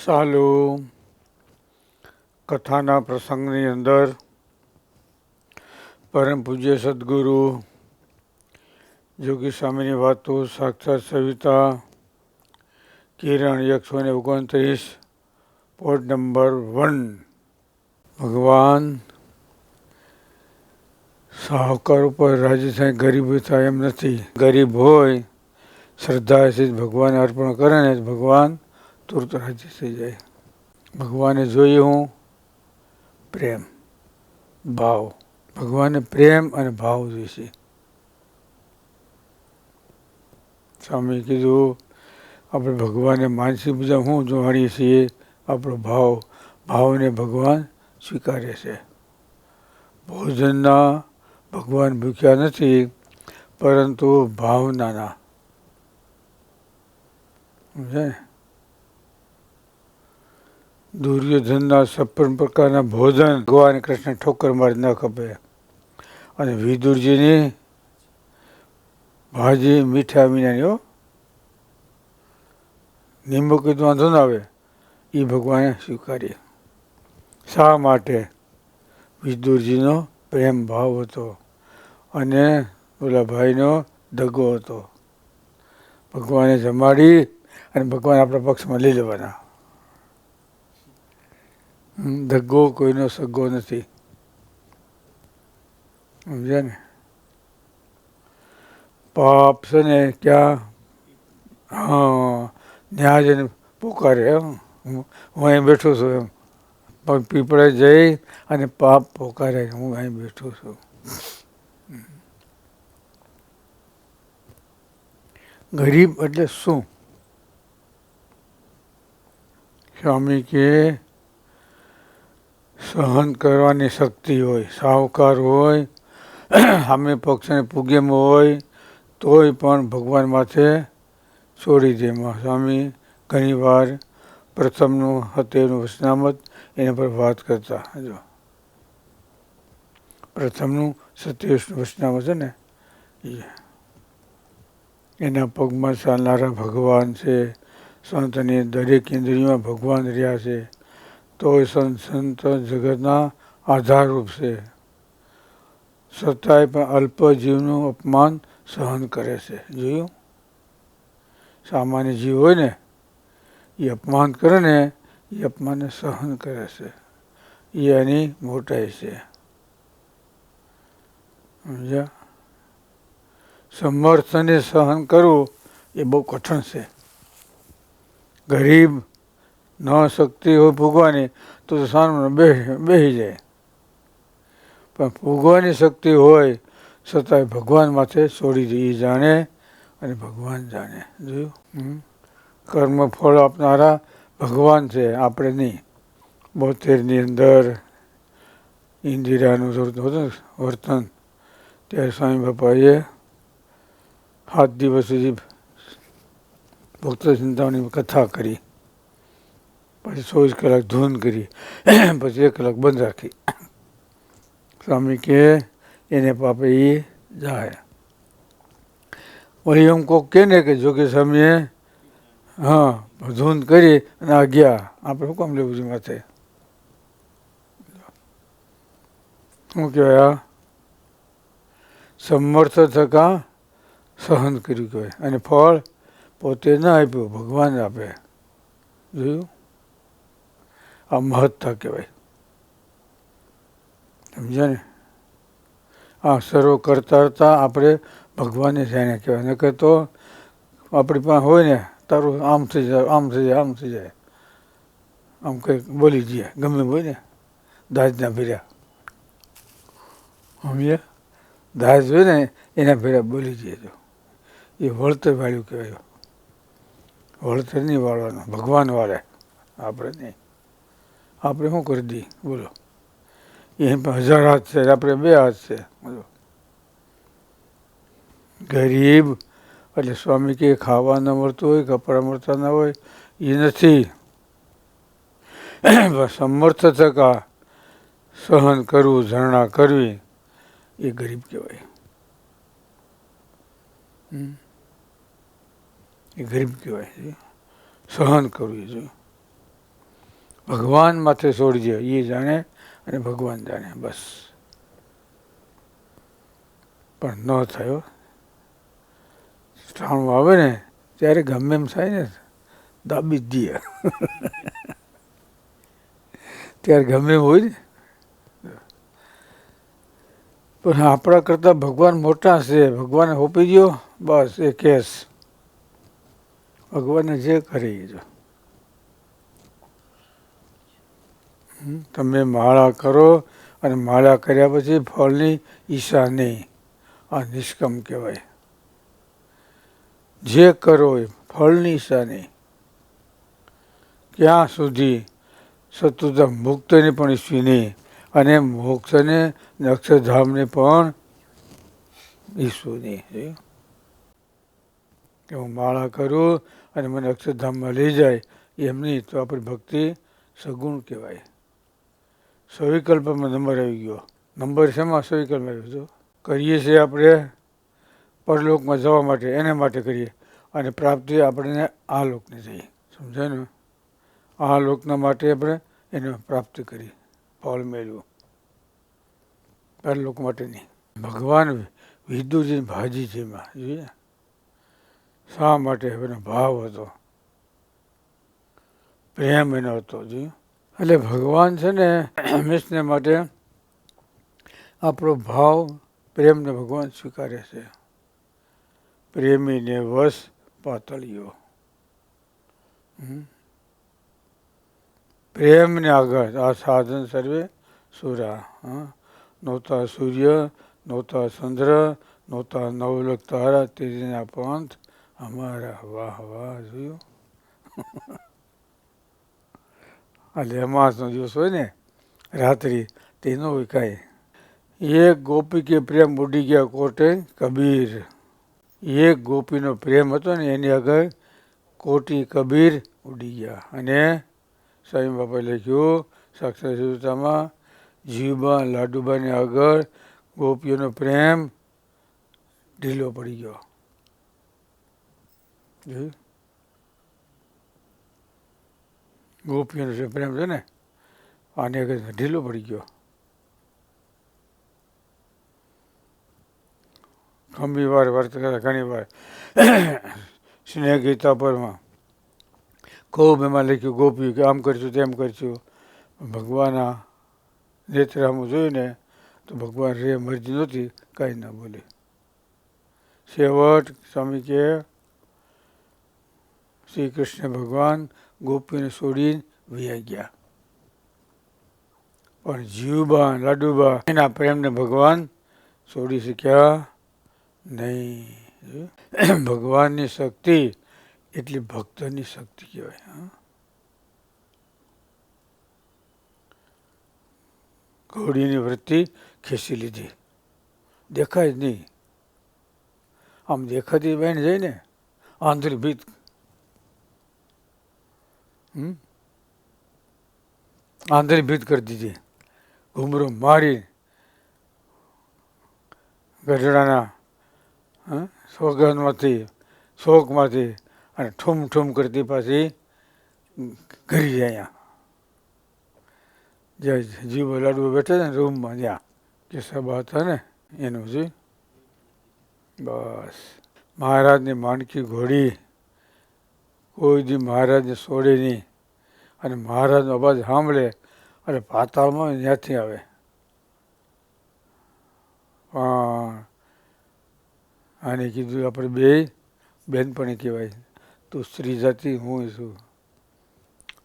ચાલુ કથાના પ્રસંગની અંદર પરમ પૂજ્ય સદગુરુ જોગી સ્વામીની વાતો સાક્ષાત સવિતા કિરણ 129 પોઈન્ટ નંબર 1. ભગવાન સાહુકાર ઉપર રાજી થાય, ગરીબ થાય એમ નથી. ગરીબ હોય શ્રદ્ધાથી ભગવાન અર્પણ કરે ને ભગવાન તુરત રાજી થઈ જાય. ભગવાને જોઈએ હું પ્રેમ ભાવ, ભગવાને પ્રેમ અને ભાવ જોઈશે. સ્વામી કીધું આપણે ભગવાનને માનસી પૂજા હું જાણીએ છીએ, આપણો ભાવ, ભાવને ભગવાન સ્વીકારે છે. ભોજનના ભગવાન ભૂખ્યા નથી, પરંતુ ભાવનાના સમજાય. દુર્યોધનના 56 પ્રકારના ભોજન ભગવાન કૃષ્ણ ઠોકર મારી ન ખપે, અને વિદુરજીની ભાજી મીઠા મીનાની નિંબુ કીધું વાંધો ના આવે, એ ભગવાને સ્વીકારી. શા માટે? વિદુરજીનો પ્રેમ ભાવ હતો અને ઓલા ભાઈનો દગો હતો. ભગવાને જમાડી અને ભગવાન આપણા પક્ષમાં લઈ લેવાના. દગો કોઈનો સગો નથી, સમજ્યા ને. પાપ છે ને ક્યાં? હા, ન્યા જઈને પોકારે એમ, હું અહીં બેઠો છું એમ. પીપળે જઈ અને પાપ પોકારે, હું અહીં બેઠો છું. ગરીબ એટલે શું? સ્વામી કે સહન કરવાની શક્તિ હોય, સાહુકાર હોય, સામે પક્ષને પૂગેમ હોય તોય પણ ભગવાન માથે છોડી દે. સ્વામી ઘણી વાર પ્રથમનું હતેનું વચનામત એના પર વાત કરતા. જો પ્રથમનું 27 વચનામત છે ને, એના પગમાં ચાલનારા ભગવાન છે. સંતની દરેક ઇન્દ્રિયોમાં ભગવાન રહ્યા છે, તોય સંત જગતના આધારરૂપ છે. છતાંય પણ અલ્પ જીવનું અપમાન સહન કરે છે. જોયું? સામાન્ય જીવ હોય ને એ અપમાન કરે ને, એ અપમાનને સહન કરે છે. એ એની મોટાઈ છે. સમજ્યા? સમર્થને સહન કરવું એ બહુ કઠણ છે. ગરીબ ન શક્તિ હોય ભોગવાની તો સામે બેસી જાય, પણ ભોગવાની શક્તિ હોય છતાંય ભગવાન માથે છોડી દે. એ જાણે અને ભગવાન જાણે. જોયું? કર્મ ફળ આપનારા ભગવાન છે, આપણે નહીં. 72ની અંદર ઇન્દિરાનું વર્તન, ત્યારે સ્વામી બાપાએ 7 દિવસ સુધી ભક્ત ચિંતામણી કથા કરી, પછી 24 કલાક ધૂન કરી, પછી 1 કલાક બંધ રાખી. સ્વામી કે એને પાપે એ જાય. વળી એમ કોક કે ને કે જોગી સ્વામીએ હા ધૂન કરી અને આ ગયા, આપણે શું કામ લેવું જોઈએ માથે? શું કહેવાય? સમર્થ થકા સહન કર્યું કહેવાય, અને ફળ પોતે ના આપ્યું, ભગવાન આપે. જોયું? આ મહત્તા કહેવાય. સમજ્યા ને? આ સર્વ કરતા આપણે ભગવાનને જાણ્યા કહેવાય. નકર તો આપણી પાસે હોય ને તારું આમ થઈ જાય, આમ થઈ જાય, આમ થઈ જાય, આમ કંઈક બોલી જઈએ, ગમે હોય ને દાજના ભર્યા. સમજ્યા? દાજ હોય ને એના ભેરા બોલી જઈએ તો એ વળતર વાળ્યું કહેવાય. વળતર નહીં વાળવાનું, ભગવાન વાળે, આપણે નહીં. આપણે શું કરી દઈએ બોલો? એ 1000 હાથ છે, આપણે 2 હાથ છે. બોલો? ગરીબ એટલે સ્વામી કે ખાવા ન મળતું હોય, કપડાં મળતા ના હોય, એ નથી. સમર્થ થકા સહન કરવું, ઝરણા કરવી, એ ગરીબ કહેવાય. એ ગરીબ કહેવાય. સહન કરવું જોઈએ. ભગવાન માથે છોડી દે, એ જાણે અને ભગવાન જાણે, બસ. પણ ન થયો. શ્રાવણ આવે ને ત્યારે ગમે એમ થાય ને દાબી જ દે. ત્યારે ગમે એમ હોય ને, પણ આપણા કરતાં ભગવાન મોટા છે. ભગવાને હોપી ગયો, બસ એ કેસ ભગવાનને જે કરે એ જો. તમે માળા કરો અને માળા કર્યા પછી ફળની ઈચ્છા નહીં, આ નિષ્કામ કહેવાય. જે કરો એ ફળની ઈચ્છા નહીં. ક્યાં સુધી શત્રુતા મુક્તને પણ ઈચ્છવી નહીં અને મોક્ષને અક્ષરધામને પણ ઈચ્છવું નહીં. કે હું માળા કરું અને મને અક્ષરધામમાં લઈ જાય એમ નહીં, તો આપણી ભક્તિ સગુણ કહેવાય. સવિકલ્પમાં નંબર આવી ગયો. નંબર શેમાં સવિકલ્પમાં આવ્યો હતો? કરીએ છીએ આપણે પરલોકમાં જવા માટે, એના માટે કરીએ, અને પ્રાપ્તિ આપણને આ લોકને થઈ. સમજાય ને? આ લોકના માટે આપણે એને પ્રાપ્તિ કરી, ફળ મેળવ્યું, પરલોક માટે નહીં. ભગવાન વિદુજી ભાજી છે એમાં જોઈએ શા માટે એનો ભાવ હતો, પ્રેમ એનો હતો જોઈએ. એટલે ભગવાન છે ને હંમેશને માટે આપણો ભાવ પ્રેમને ભગવાન સ્વીકારે છે. પ્રેમીને વશ પાતળીઓ. પ્રેમને આગળ આ સાધન સર્વે સુરા. નહોતા સૂર્ય, નહોતા ચંદ્ર, નહોતા નવલખ તારા, તેજીના પંથ અમારા. વાહ વાહ, જોયું? એટલે અમાસનો દિવસ હોય ને રાત્રિ, તેનો હોય કાંઈ. એક ગોપી કે પ્રેમ ઉડી ગયા કોટે કબીર. એક ગોપીનો પ્રેમ હતો ને એની આગળ કોટી કબીર ઉડી ગયા. અને સ્વામી બાપાએ લખ્યું સાક્ષાત શિવતામાં, જીવબા લાડુબાની આગળ ગોપીઓનો પ્રેમ ઢીલો પડી ગયો. ગોપીઓનો જે પ્રેમ છે ને આની આગળ ઢીલો પડી ગયો. ઘણી વાર વર્ત કરે, ઘણી વાર સ્નેહ ગીતા પરમાં ખૂબ એમાં લખ્યું ગોપી કે આમ કરશું તેમ કરશું. ભગવાનના નેત્રામાં જોયું ને તો ભગવાન રે મરજી નહોતી, કાંઈ ના બોલે. છેવટ સ્વામી કે શ્રી કૃષ્ણ ભગવાન ગોપીને છોડીને વહી ગયા. પણ જીવબા લાડુબા એના પ્રેમને ભગવાન છોડી શક્યા નહીં. ભગવાનની શક્તિ એટલી ભક્તની શક્તિ કહેવાય. ઘોડીની વૃત્તિ ખેંચી લીધી, દેખાય જ નહીં. આમ દેખાતી બહેન જાય ને આંધળી ભીત, આંધળી ભીત કરી દીધી. ઘૂમરો મારી ગઢડાના સોગંદમાંથી શોકમાંથી અને ઠૂમ ઠૂમ કરતી પાછી ઘરી જાય. જ્યાં જીવો લાડુ બેઠા ને રૂમમાં, જ્યાં કે સભા હતા ને એનું છે. બસ મહારાજની માનકી ઘોડી કોઈ દી મહારાજને છોડે નહીં. અને મહારાજનો અવાજ સાંભળે અને પાતાળમાં ત્યાંથી આવે. પણ આને કીધું આપણે બે બેનપણી કહેવાય. તું સ્ત્રી જાતિ, હું છું.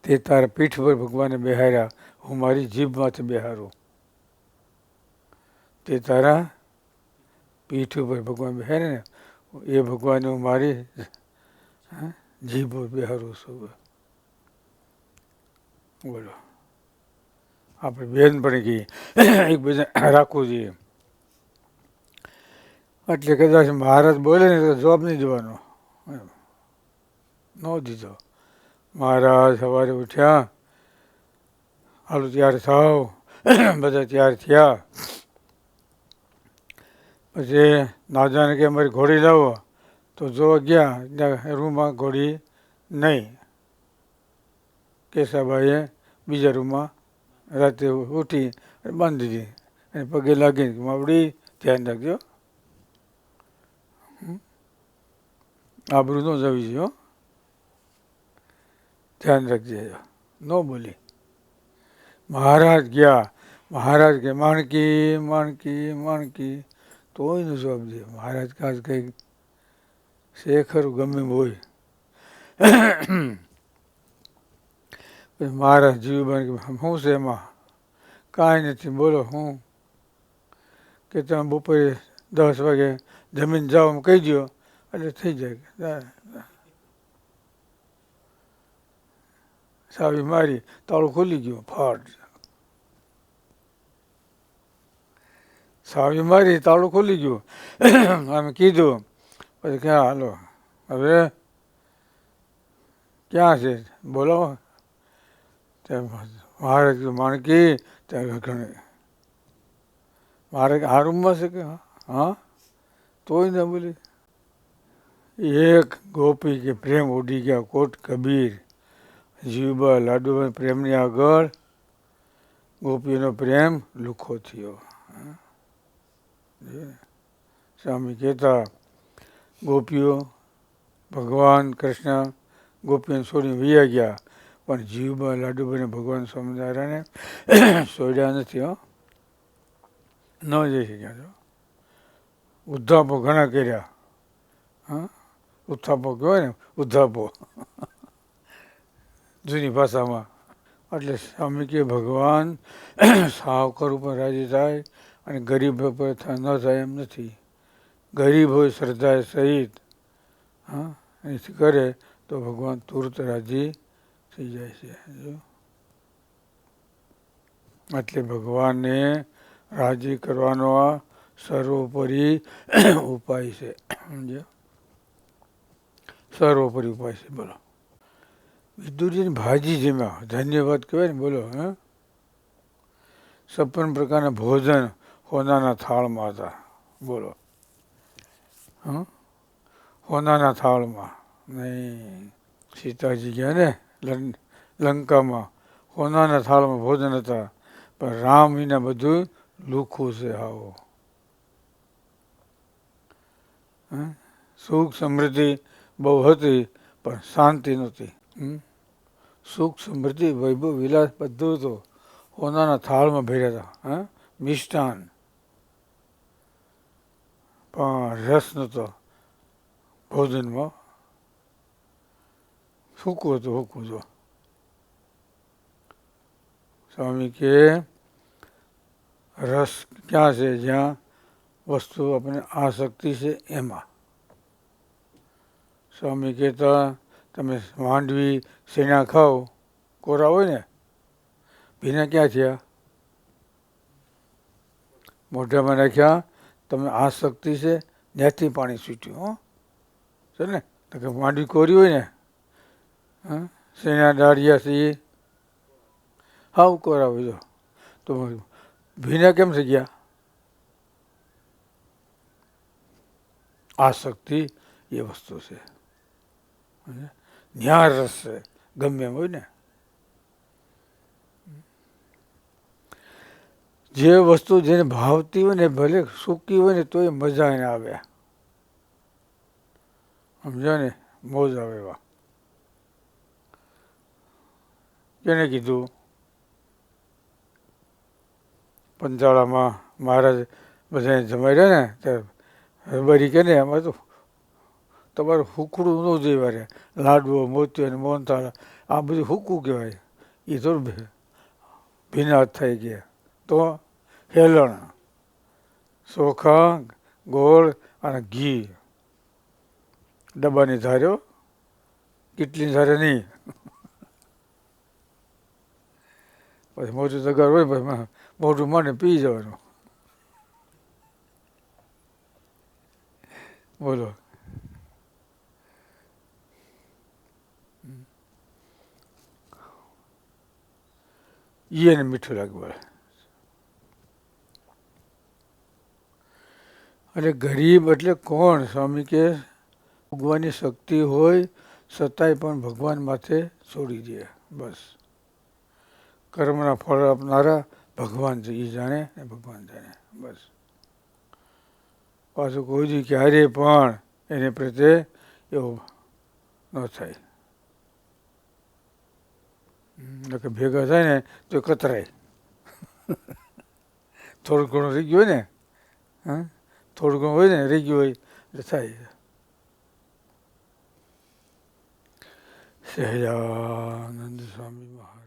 તે તારા પીઠ પર ભગવાને બેહાર્યા, હું મારી જીભમાંથી બેહારું. તે તારા પીઠ ઉપર ભગવાન બેહારે ને એ ભગવાનને હું મારી જીભ બેહારું છું. બોલો, આપણે બેનપણી કહીએ એકબીજા રાખવું જોઈએ. એટલે કદાચ મહારાજ બોલે ને તો જવાબ નહીં દેવાનો. ન દીધો. મહારાજ સવારે ઉઠ્યા, હાલો તૈયાર થાવ, બધા તૈયાર થયા. પછી નાજાને કે અમારી ઘોડી લાવો, તો જોવા ગયા ત્યાં રૂમમાં ઘોડી નહીં. કેશાભાઈએ બીજા રૂમમાં રાતે ઉઠી અને બાંધી દીધી અને પગે લાગીને માવડી ધ્યાન રાખજો, આબરૂ ન જવી જોઈએ, ધ્યાન રાખજે, ન બોલી. મહારાજ ગયા, મહારાજ કે માણકી માણકી માણકી, તોય ન જવાબ દે. મહારાજ કાજ કંઈક છે ખરું, ગમે હોય. મહારાજ જીવબા શું છે એમાં? કાંઈ નથી, બોલો હું કે તમે બપોરે 10 વાગે જમીન જાઓ એમ કહી દો એટલે થઈ જાય. સાવી મારી, તાળું ખુલી ગયું, ફાટ. સાવી મારી, તાળું ખુલી ગયું. અમે કીધું પછી ક્યાં હાલો હવે ક્યાં છે બોલો. મહારાજ માણકી ત્યાં ઘણે મારે આ રૂમમાં છે કે હા, તોય ના બોલી. એક ગોપી કે પ્રેમ ઉડી ગયા કોટ કબીર. જીવબા લાડુભાઈ પ્રેમની આગળ ગોપીનો પ્રેમ લુખો થયો. સ્વામી કહેતા ગોપીઓ ભગવાન કૃષ્ણ ગોપીઓને છોડીને વૈયા ગયા, પણ જીવબા લાડુભાઈને ભગવાન સ્વામિનારાયણે છોડ્યા નથી. ન જઈ શક્યા છો. ઉદ્ધાપો ઘણા કર્યા. હા, ઉત્થાપો કહેવાય ને, ઉદ્ધાપો જૂની ભાષામાં. એટલે સ્વામી કે ભગવાન સાવકાર ઉપર રાજી થાય અને ગરીબ ઉપર ન થાય એમ નથી. ગરીબ હોય શ્રદ્ધા સહિત હા એથી કરે તો ભગવાન તુરત રાજી થઈ જાય છે. એટલે ભગવાનને રાજી કરવાનો આ સર્વોપરી ઉપાય છે. સમજ્યા? સર્વોપરી ઉપાય છે. બોલો વિદુરજીની ભાજી જેમાં ધન્યવાદ કહેવાય ને. બોલો હા, 56 પ્રકારના ભોજન હોનાના થાળમાં હતા. બોલો હા, હોનાના થાળમાં નહીં. સીતાજી ગયા ને લંકામાં, હોનાના થાળમાં ભોજન હતા, પણ રામ વિના બધું લુખું છે. આવો સુખ સમૃદ્ધિ બહુ હતી પણ શાંતિ નહોતી. સુખ સમૃદ્ધિ વૈભવ વિલાસ બધું હતું, હોનાના થાળમાં ભર્યા હતા. હા, મિષ્ટાન, પણ રસ નહોતો ભોજનમાં. સૂકું હતું, સૂકું જો. સ્વામી કે રસ ક્યાં છે? જ્યાં વસ્તુ આપણે આસક્તિ છે એમાં. સ્વામી કહેતા તમે માંડવી શેણા ખાઓ, કોરા હોય ને, ભીના ક્યાં થયા? મોઢામાં નાખ્યા, તમે આસક્તિ છે ત્યાંથી પાણી છૂટ્યું. હો છે ને, તો માંડવી કોરી હોય ને, હા શેણા ડાળિયા છે એ હાવ કોરા હોય તો ભીના કેમ થઈ ગયા? આસક્તિ એ વસ્તુ છે. ન્યાર રસ છે, ગમે એમ હોય ને. જે વસ્તુ જેને ભાવતી હોય ને, ભલે સૂકી હોય ને તોય મજા એને આવે. સમજ્યા ને? મોજ આવે એવા. કેને કીધું? પંચાળામાં મહારાજ બધાને જમાડ્યા ને ત્યારે રબારી કે ને એમાં તો તમારું હુકડું ન જોઈ વારે. લાડવો, મોતિયો અને મોહનથાળ આ બધું હુકું કહેવાય. એ થોડું ભીના થઈ ગયા. તો હેલણ, ચોખા, ગોળ અને ઘી ડબ્બાની ધાર્યો, કેટલી ધારે નહીં. પછી મોટું તગાર હોય પછી મોટું માંડે પી જવાનું. બોલો એને મીઠું લાગવું. એટલે ગરીબ એટલે કોણ? સ્વામી કે ભગવાનની શક્તિ હોય છતાંય પણ ભગવાન માથે છોડી દે. બસ કર્મના ફળ આપનારા ભગવાન છે, એ જાણે ને ભગવાન જાણે. બસ પાછું કોઈ દી ક્યારે પણ એને પ્રત્યે એવું ન થાય. કે ભેગા થાય ને તો કતરાય. થોડું ઘણું રહી ગયું હોય ને, હા થોડું ઘણું હોય ને રહી ગયું હોય એટલે થાય. સહજાનંદ સ્વામી મહારાજ.